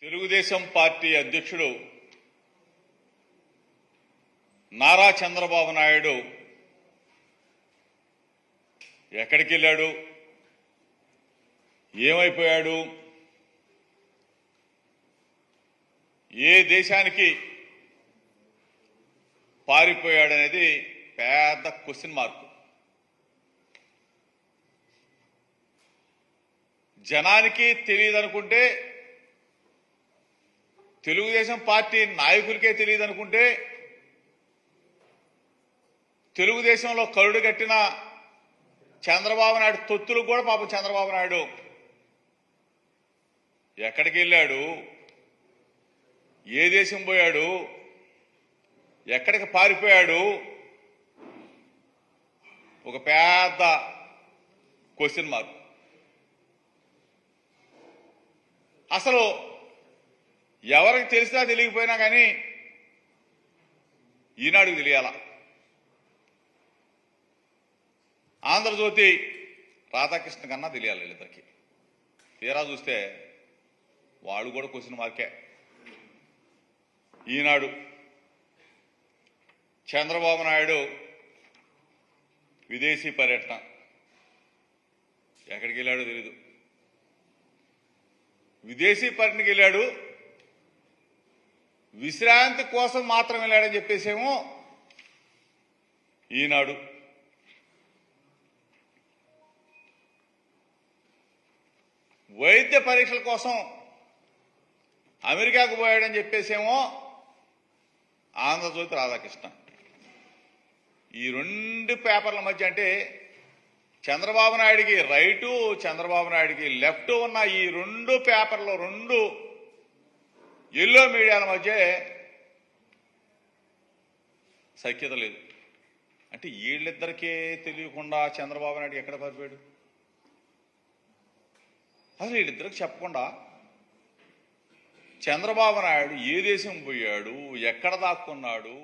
Telugu Desam party అధ్యక్షుడు నారా చంద్రబాబు నాయుడు ఎక్కడికి వెళ్ళాడు, ఏమైపోయాడు, ఏ దేశానికి పారిపోయాడనేది పెద్ద క్వశ్చన్ మార్క్. జనానికి తెలియదనుకుంటే, తెలుగుదేశం పార్టీ నాయకులకే తెలియదనుకుంటే, తెలుగుదేశంలో కరుడు కట్టిన చంద్రబాబు నాయుడు తొత్తులు కూడా పాపం చంద్రబాబు నాయుడు ఎక్కడికి వెళ్ళాడు, ఏ దేశం పోయాడు, ఎక్కడికి పారిపోయాడు, ఒక పెద్ద క్వశ్చన్ మార్క్. అసలు ఎవరికి తెలిసినా తెలియకపోయినా కానీ ఈనాడుకు తెలియాల. ఆంధ్రజ్యోతి రాధాకృష్ణ కన్నా తెలియాలి వీళ్ళిద్దరికి. తీరా చూస్తే వాళ్ళు కూడా క్వశ్చన్ మార్కే. ఈనాడు చంద్రబాబు నాయుడు విదేశీ పర్యటన ఎక్కడికి వెళ్ళాడో తెలీదు. విదేశీ పర్యటనకి వెళ్ళాడు, విశ్రాంతి కోసం మాత్రం వెళ్ళాడని చెప్పేసేమో ఈనాడు. వైద్య పరీక్షల కోసం అమెరికాకు పోయాడని చెప్పేసేమో ఆంధ్రజ్యోతి రాధాకృష్ణ. ఈ రెండు పేపర్ల మధ్య అంటే చంద్రబాబు నాయుడికి రైటు, చంద్రబాబు నాయుడికి లెఫ్ట్ ఉన్న ఈ రెండు పేపర్లు, రెండు ఎల్లో మీడియాల మధ్య సఖ్యత లేదు. అంటే వీళ్ళిద్దరికే తెలియకుండా చంద్రబాబు నాయుడు ఎక్కడ పారిపోయాడు? అసలు వీళ్ళిద్దరికి చెప్పకుండా చంద్రబాబు నాయుడు ఏ దేశం పోయాడు, ఎక్కడ దాక్కున్నాడు?